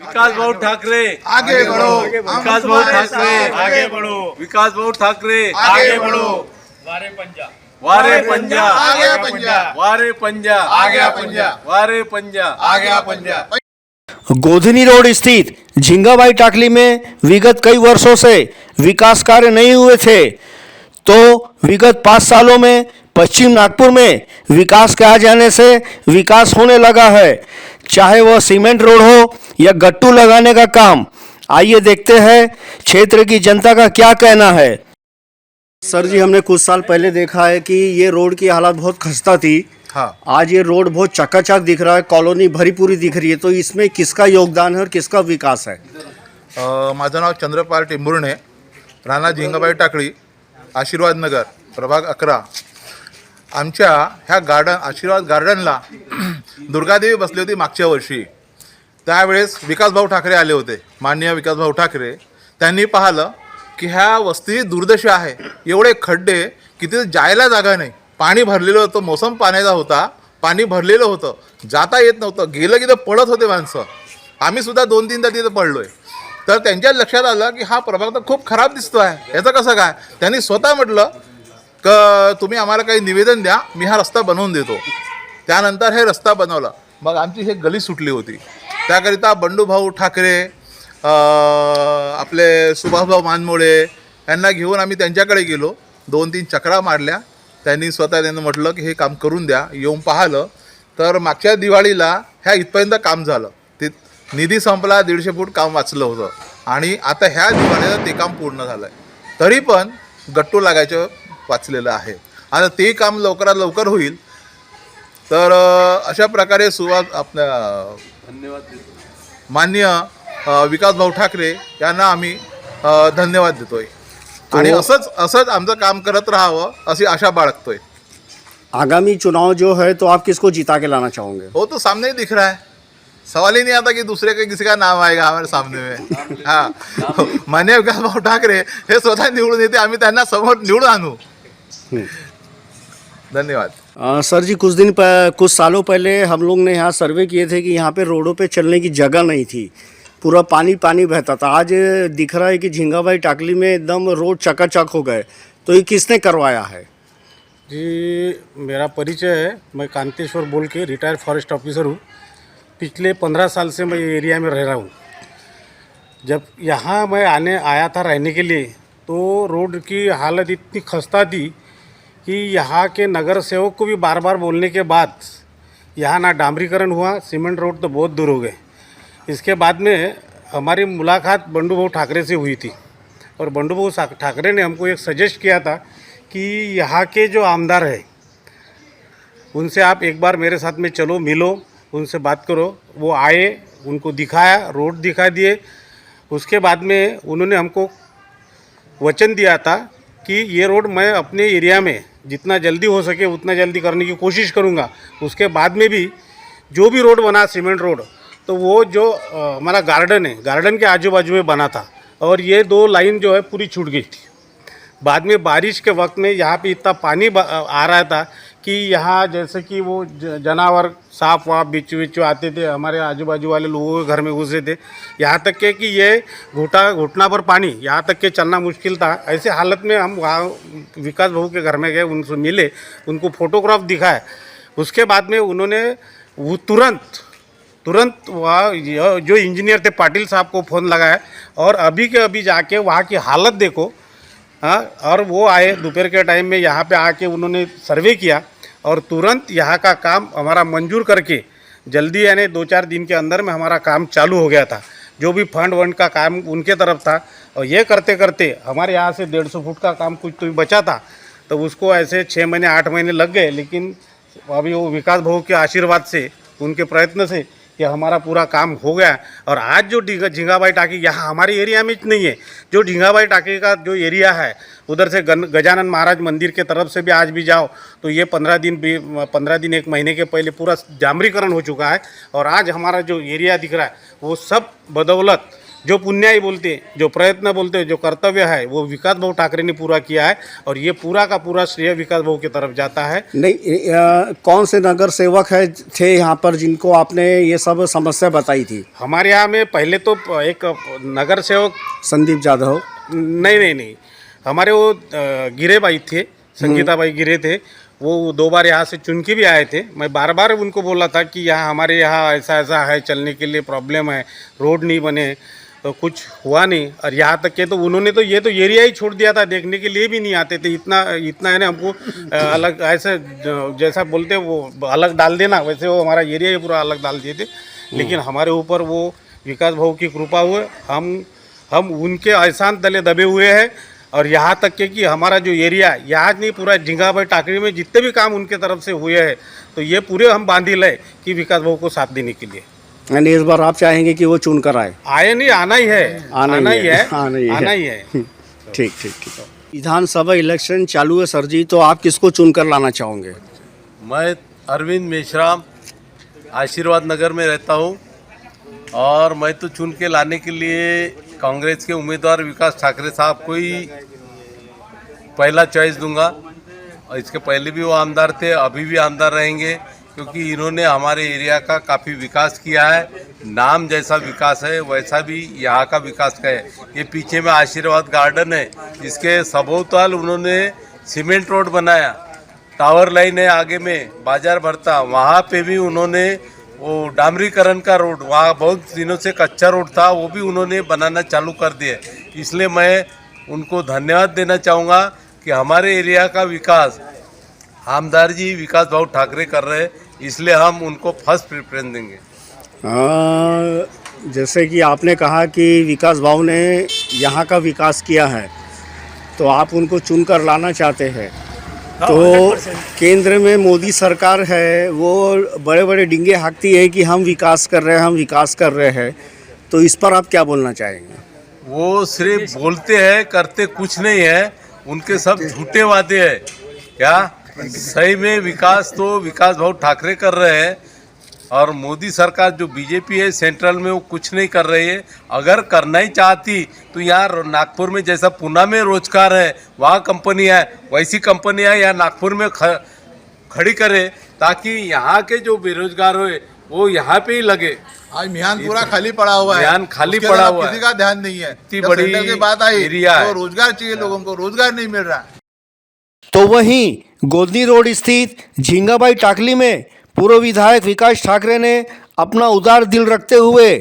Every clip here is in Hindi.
विकास भाऊ ठाकरे आगे बढ़ो, विकास भाऊ ठाकरे आगे बढ़ो, विकास भाऊ ठाकरे आगे बढ़ो, वारे पंजा, वारे पंजा आगे पंजा, वारे पंजा आगे पंजा, वारे पंजा आगे पंजा। गोधनी रोड स्थित झिंगाबाई टाकली में विगत कई वर्षों से विकास कार्य नहीं हुए थे, तो विगत 5 सालों में पश्चिम नागपुर में विकास के आ जाने से विकास होने लगा है, चाहे वह सीमेंट रोड हो या गट्टू लगाने का काम। आइए देखते हैं क्षेत्र की जनता का क्या कहना है। सर जी, हमने कुछ साल पहले देखा है कि ये रोड की हालत बहुत खस्ता थी। हाँ, आज ये रोड बहुत चकाचक दिख रहा है, कॉलोनी भरी पूरी दिख रही है, तो इसमें किसका योगदान है और किसका विकास है? माझं नाव चंद्रपाल टेंभुर्णे, राणा झिंगाबाई टाकळी, आशीर्वाद नगर, प्रभाग 11। आमच्या ह्या आशीर्वाद गार्डनला दुर्गादेवी बसली होती मागच्या वर्षी। त्यावेळेस विकासभाऊ ठाकरे आले होते, माननीय विकासभाऊ ठाकरे। त्यांनी पाहिलं की ह्या वस्ती दुर्दशा आहे, एवढे खड्डे की तिथे जायला जागा नाही, पाणी भरलेलं होतं, मोसम पाण्याचा होता, पाणी भरलेलं होतं, जाता येत नव्हतं, गेलं की तर पडत होते माणसं। आम्ही सुद्धा 2-3दा तिथे पडलोय। तर त्यांच्या लक्षात आलं की हा प्रभाग तर खूप खराब दिसतो आहे, याचं कसं काय? त्यांनी स्वतः म्हटलं की तुम्ही आम्हाला काही निवेदन द्या, मी हा रस्ता बनवून देतो। त्यानंतर हे रस्ता बनवला। मग आमची हे गली सुटली होती, त्याकरिता बंडूभाऊ ठाकरे, आपले सुभाषभाऊ मानमोळे यांना घेऊन आम्ही त्यांच्याकडे गेलो, 2-3 चक्रा मारल्या। त्यांनी म्हटलं की हे काम करून द्या। येऊन पाहिलं तर मागच्या दिवाळीला ह्या इथपर्यंत काम झालं, ते निधी संपला, 150 फूट काम वाचलं होतं आणि आता ह्या दिवाळीला ते काम पूर्ण झालं आहे। तरी पण गट्टू लागायचं वाचलेलं आहे, आता ते काम लवकरात लवकर होईल। तर अशा प्रकारे माननीय विकासभाऊ ठाकरे यांना आम्ही धन्यवाद देतोय आणि असंच आमचं काम करत राहावं अशी आशा बाळगतोय। आगामी चुनाव जो है तो आप किसको जिता के लाना चाहोगे? वो तो सामने ही दिख रहा है, सवाल ही नहीं आता कि दूसरे के किसी का नाम आएगा हमारे सामने में। हाँ, माननीय विकासभाऊ ठाकरे हे स्वतः निवडून येते, आम्ही त्यांना समोर निवडून आणू। धन्यवाद। सर जी, कुछ सालों पहले हम लोग ने यहाँ सर्वे किए थे कि यहाँ पे रोडों पे चलने की जगह नहीं थी, पूरा पानी पानी बहता था। आज दिख रहा है कि झिंगाबाई टाकली में एकदम रोड चकाचक हो गए, तो ये किसने करवाया है? जी, मेरा परिचय है, मैं कांतेश्वर बोल के रिटायर्ड फॉरेस्ट ऑफिसर हूँ। पिछले 15 साल से मैं ये एरिया में रह रहा हूँ। जब यहाँ मैं आया था रहने के लिए, तो रोड की हालत इतनी खस्ता थी कि यहाँ के नगर सेवक को भी बार बार बोलने के बाद यहाँ ना डामरीकरण हुआ, सीमेंट रोड तो बहुत दूर हो गए। इसके बाद में हमारी मुलाकात बंडूभाऊ ठाकरे से हुई थी और बंडूभाऊ ठाकरे ने हमको एक सजेस्ट किया था कि यहाँ के जो आमदार है उनसे आप एक बार मेरे साथ में चलो, मिलो, उनसे बात करो। वो आए, उनको दिखाया, रोड दिखा दिए। उसके बाद में उन्होंने हमको वचन दिया था कि ये रोड मैं अपने एरिया में जितना जल्दी हो सके उतना जल्दी करने की कोशिश करूँगा। उसके बाद में भी जो भी रोड बना सीमेंट रोड, तो वो जो हमारा गार्डन है, गार्डन के आजू बाजू में बना था और ये 2 लाइन जो है पूरी छूट गई थी। बाद में बारिश के वक्त में यहाँ पे इतना पानी आ रहा था कि यहाँ जैसे कि वो जानवर सांप वाप बिच्छू आते थे, हमारे आजू बाजू वाले लोगों के घर में घुसे थे। यहाँ तक के कि ये घुटना पर पानी, यहाँ तक के चलना मुश्किल था। ऐसे हालत में हम वहाँ विकास भाऊ के घर में गए, उनसे मिले, उनको फोटोग्राफ दिखाए। उसके बाद में उन्होंने वो तुरंत वहाँ जो इंजीनियर थे पाटिल साहब को फ़ोन लगाया और अभी के अभी जाके वहाँ की हालत देखो। हाँ, और वो आए दोपहर के टाइम में, यहाँ पे आके उन्होंने सर्वे किया और तुरंत यहाँ का काम हमारा मंजूर करके जल्दी, यानी 2-4 दिन के अंदर में हमारा काम चालू हो गया था। जो भी फंड का काम उनके तरफ था, और ये करते करते हमारे यहाँ से 150 फुट का काम कुछ तो बचा था, तो उसको ऐसे 6 महीने 8 महीने लग गए। लेकिन अभी वो विकास भाऊ के आशीर्वाद से, उनके प्रयत्न से कि हमारा पूरा काम हो गया। और आज जो झिंगाबाई टाकी यहाँ हमारे एरिया में नहीं है, जो झिंगाबाई टाकी का जो एरिया है उधर से गजानन महाराज मंदिर के तरफ से भी आज भी जाओ तो ये 15 दिन 1 महीने के पहले पूरा डामरीकरण हो चुका है। और आज हमारा जो एरिया दिख रहा है वो सब बदौलत जो पुण्याई बोलते, जो प्रयत्न बोलते, जो कर्तव्य है वो विकास भाऊ ठाकरे ने पूरा किया है और ये पूरा का पूरा श्रेय विकास भाऊ की तरफ जाता है। नहीं, कौन से नगर सेवक है थे यहाँ पर जिनको आपने ये सब समस्या बताई थी? हमारे यहाँ में पहले तो एक नगर सेवक संदीप जाधव। नहीं, हमारे वो गिरे भाई थे, संगीता भाई गिरे थे, वो 2 बार यहाँ से चुन के भी आए थे। मैं बार बार उनको बोला था कि यहाँ हमारे यहाँ ऐसा ऐसा है, चलने के लिए प्रॉब्लम है, रोड नहीं बने, तो कुछ हुआ नहीं। और यहाँ तक के तो उन्होंने तो ये तो एरिया ही छोड़ दिया था, देखने के लिए भी नहीं आते थे। इतना है ना, हमको अलग ऐसे जैसा बोलते वो अलग डाल देना, वैसे वो हमारा एरिया ही पूरा अलग डाल दिए थे। लेकिन हमारे ऊपर वो विकास भाऊ की कृपा हुए, हम उनके एहसान तले दबे हुए हैं। और यहाँ तक के कि हमारा जो एरिया यहाँ नहीं, पूरा झिंगाबाई टाकरी में जितने भी काम उनके तरफ से हुए हैं, तो ये पूरे हम बांधिल है कि विकास भाऊ को साथ देने के लिए। यानी इस बार आप चाहेंगे कि वो चुन कर आए नहीं, आना ही है, आना ही है। ठीक। विधानसभा इलेक्शन चालू है सर जी, तो आप किसको चुन कर लाना चाहोगे? मैं अरविंद मेश्राम आशीर्वाद नगर में रहता हूँ और मैं तो चुन के लाने के लिए कांग्रेस के उम्मीदवार विकास ठाकरे साहब को ही पहला चॉइस दूंगा। और इसके पहले भी वो आमदार थे, अभी भी आमदार रहेंगे, क्योंकि इन्होंने हमारे एरिया का काफ़ी विकास किया है। नाम जैसा विकास है वैसा भी यहाँ का विकास का है। ये पीछे में आशीर्वाद गार्डन है, जिसके सबोतल उन्होंने सीमेंट रोड बनाया, टावर लाइन है आगे में, बाजार भरता, वहाँ पे भी उन्होंने वो डामरीकरण का रोड, वहाँ बहुत दिनों से कच्चा रोड था, वो भी उन्होंने बनाना चालू कर दिया। इसलिए मैं उनको धन्यवाद देना चाहूँगा कि हमारे एरिया का विकास आमदार जी विकास भाऊ ठाकरे कर रहे हैं, इसलिए हम उनको फर्स्ट प्रेफरेंस देंगे। जैसे कि आपने कहा कि विकास भाऊ ने यहाँ का विकास किया है, तो आप उनको चुन कर लाना चाहते हैं। तो केंद्र में मोदी सरकार है, वो बड़े बड़े डिंगे हाँकती है कि हम विकास कर रहे हैं, तो इस पर आप क्या बोलना चाहेंगे? वो सिर्फ बोलते हैं, करते कुछ नहीं है, उनके सब झूठे वादे हैं। क्या सही में विकास तो विकास भाऊ ठाकरे कर रहे हैं, और मोदी सरकार जो बीजेपी है सेंट्रल में, वो कुछ नहीं कर रही है। अगर करना ही चाहती तो यहाँ नागपुर में जैसा पुणे में रोजगार है, वहाँ कंपनी है, वैसी कंपनियाँ यहाँ नागपुर में खड़ी करे, ताकि यहाँ के जो बेरोजगार हुए वो यहाँ पे ही लगे। आज मिहान पूरा खाली पड़ा हुआ है, मिहान खाली पड़ा हुआ है, किसी का ध्यान नहीं है। इतनी बड़ी की बात आई एरिया है, तो रोजगार चाहिए लोगों को, रोजगार नहीं मिल रहा। तो वहीं गोदनी रोड स्थित झिंगाबाई टाकली में पूर्व विधायक विकास ठाकरे ने अपना उदार दिल रखते हुए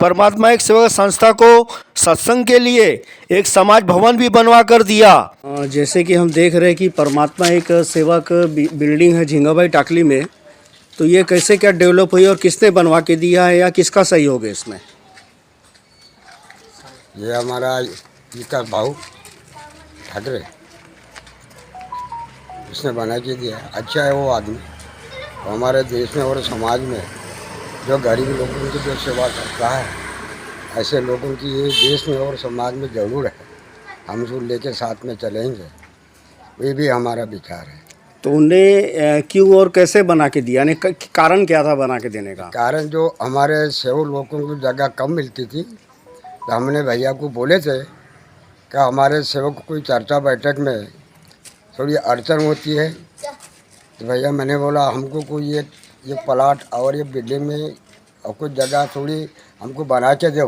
परमात्मा एक सेवा संस्था को सत्संग के लिए एक समाज भवन भी बनवा कर दिया। जैसे कि हम देख रहे हैं कि परमात्मा एक सेवक बिल्डिंग है झिंगाबाई टाकली में, तो ये कैसे क्या डेवलप हुई और किसने बनवा के दिया है या किसका सहयोग है इसमें? ये हमारा विकास भाऊ ठाकरे, उसने बना के दिया। अच्छा है वो आदमी, हमारे देश में और समाज में जो गरीब लोगों की जो सेवा करता है, ऐसे लोगों की ये देश में और समाज में ज़रूर है। हम उसको लेके साथ में चलेंगे, ये भी हमारा विचार है। तो उन्हें क्यों और कैसे बना के दिया, यानी कारण क्या था बना के देने का? कारण जो हमारे सेवक लोगों को जगह कम मिलती थी, तो हमने भैया को बोले थे कि हमारे सेवक को कोई चर्चा बैठक में थोड़ी अड़चन होती है, तो भैया मैंने बोला हमको कोई ये प्लाट और ये बिल्डिंग में और कुछ जगह थोड़ी हमको बना के दो,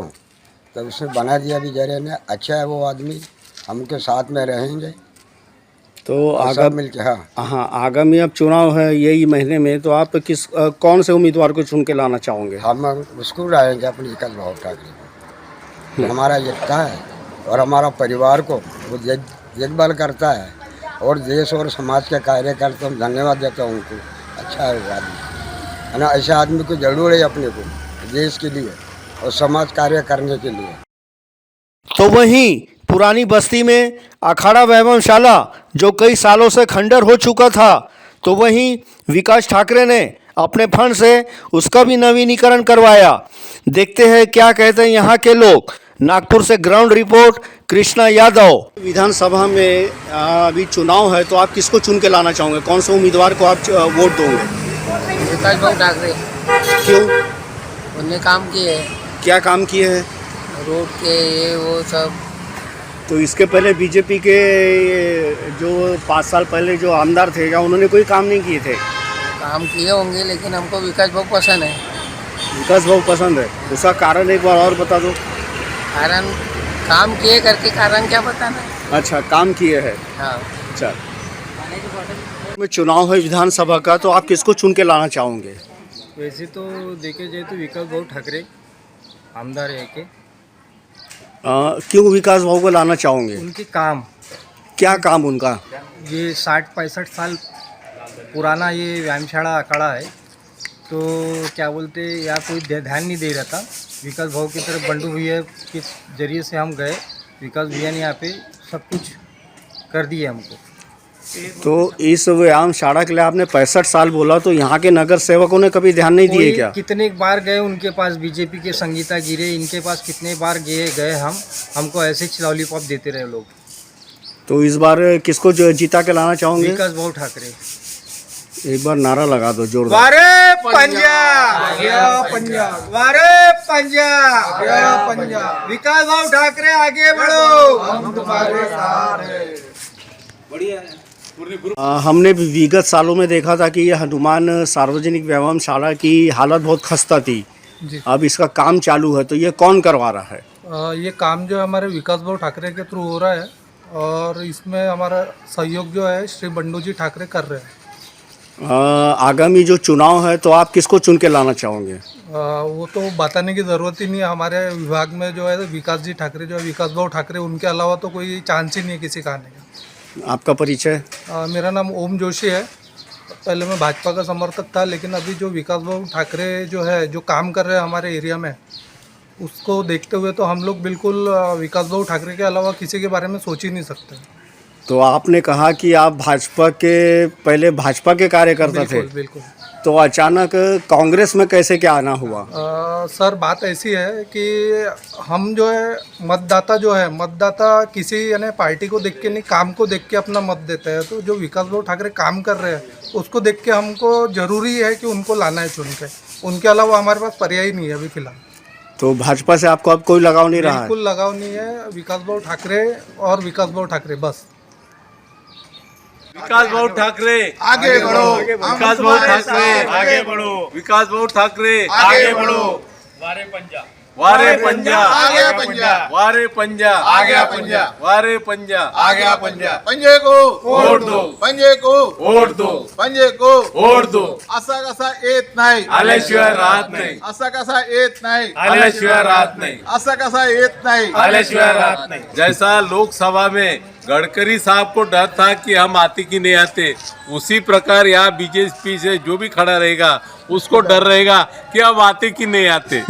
तो उसने बना दिया बेचारे ने। अच्छा है वो आदमी, हमके साथ में रहेंगे तो आगामी मिलके। हाँ, आगामी अब चुनाव है यही महीने में, तो आप कौन से उम्मीदवार को चुन के लाना चाहोगे? हम उसको रहेंगे अपने विकास भाऊ ठाकरे को। हमारा एकता है और हमारा परिवार को वो देखभाल करता है, और देश और समाज के कार्यकर्ता हम धन्यवाद देता हूँ उनको। अच्छा है वो आदमी, है ना। ऐसे आदमी को जरूर है अपने को देश के लिए और समाज कार्य करने के लिए। तो वहीं पुरानी बस्ती में अखाड़ा वैभवशाला जो कई सालों से खंडर हो चुका था, तो वहीं विकास ठाकरे ने अपने फंड से उसका भी नवीनीकरण करवाया। देखते हैं क्या कहते हैं यहाँ के लोग। नागपुर से ग्राउंड रिपोर्ट कृष्णा यादव। विधानसभा में अभी चुनाव है, तो आप किसको चुन के लाना चाहोगे? कौन से उम्मीदवार को आप वोट दोगे? विकास भाऊ ठाकरे। क्यों? उनने काम किए हैं। क्या काम किए हैं? रोड के ये वो सब। तो इसके पहले बीजेपी के जो 5 साल पहले जो आमदार थे क्या उन्होंने कोई काम नहीं किए थे? काम किए होंगे लेकिन हमको विकास बहुत पसंद है। विकास बहुत पसंद है, उसका कारण एक बार और बता दो। कारण काम किए करके कारण क्या बताना। अच्छा, काम किए हैं। हाँ। अच्छा, में चुनाव है विधानसभा का, तो आप किसको चुन के लाना चाहोगे? वैसे तो देखे जाए तो विकास भाऊ ठाकरे आमदार है के। क्यों विकास भाऊ को लाना चाहोगे? उनके काम, क्या काम उनका? ये 60-65 साल पुराना ये व्यायामशाला अखाड़ा है, तो क्या बोलते यहाँ कोई ध्यान नहीं दे रहा था। विकास भाऊ की तरफ बंडू भैया के जरिए से हम गए, विकास भैया ने यहाँ पे सब कुछ कर दिया हमको। तो इस व्यायामशाला के लिए आपने 65 साल बोला, तो यहाँ के नगर सेवकों ने कभी ध्यान नहीं दिए क्या? कितने बार गए उनके पास, बीजेपी के संगीता गिरे इनके पास कितने बार गए हमको ऐसे ही लॉलीपॉप देते रहे लोग। तो इस बार किसको जो जीता के लाना चाहोगे? विकास भाऊ ठाकरे। एक बार नारा लगा दो जोरदार। वारे पंजाब, पंजाब, वारे पंजाब, पंजाब, विकास भाऊ ठाकरे आगे बढ़ो, हम तुम्हारे साथ हैं। हमने भी विगत सालों में देखा था कि ये हनुमान सार्वजनिक व्यायामशाला की हालत बहुत खस्ता थी। जी। अब इसका काम चालू है, तो ये कौन करवा रहा है? ये काम जो है हमारे विकास भाऊ ठाकरे के थ्रू हो रहा है और इसमें हमारा सहयोग जो है श्री बंडू जी ठाकरे कर रहे हैं। आगामी जो चुनाव है तो आप किसको चुन के लाना चाहोगे? वो तो बताने की ज़रूरत ही नहीं है। हमारे विभाग में जो है विकास जी ठाकरे जो है, विकास भाऊ ठाकरे, उनके अलावा तो कोई चांस ही नहीं है किसी का आने का। आपका परिचय? मेरा नाम ओम जोशी है। पहले मैं भाजपा का समर्थक था, लेकिन अभी जो विकास भाऊ ठाकरे जो है जो काम कर रहे हैं हमारे एरिया में, उसको देखते हुए तो हम लोग बिल्कुल विकास भाऊ ठाकरे के अलावा किसी के बारे में सोच ही नहीं सकते। तो आपने कहा कि आप भाजपा के पहले भाजपा के कार्यकर्ता थे, बिल्कुल। तो अचानक कांग्रेस में कैसे क्या आना हुआ? सर बात ऐसी है कि हम जो है मतदाता किसी यानी पार्टी को देख के नहीं, काम को देख के अपना मत देता है। तो जो विकास भाऊ ठाकरे काम कर रहे हैं उसको देख के हमको जरूरी है कि उनको लाना है चुन के। उनके अलावा हमारे पास पर्याय नहीं है अभी फिलहाल। तो भाजपा से आपको अब कोई लगाव नहीं रहा है? बिल्कुल लगाव नहीं है। विकास भाऊ ठाकरे और विकास भाऊ ठाकरे बस। विकास भाऊ ठाकरे आगे बढ़ो, विकास भाऊ ठाकरे आगे बढ़ो, विकास भाऊ ठाकरे आगे बढ़ो, वारे पंजा, वारे पंजा, आगे पंजा, वारे पंजा, आगे पंजा, वारे पंजा, आगे पंजा, पंजे को वोट दो, पंजे को वोट दो, पंजे को वोट दो. असा कसा येत नाही, आल्याशिवाय राहत नाही, असा कसा येत नाही, आल्याशिवाय राहत नाही, असा कसा येत नाही, आल्याशिवाय राहत नहीं. जैसा लोकसभा में गडकरी साहब को डर था कि हम आते कि नहीं आते, उसी प्रकार यहाँ बीजेपी से जो भी खड़ा रहेगा उसको डर रहेगा कि हम आते कि नहीं आते.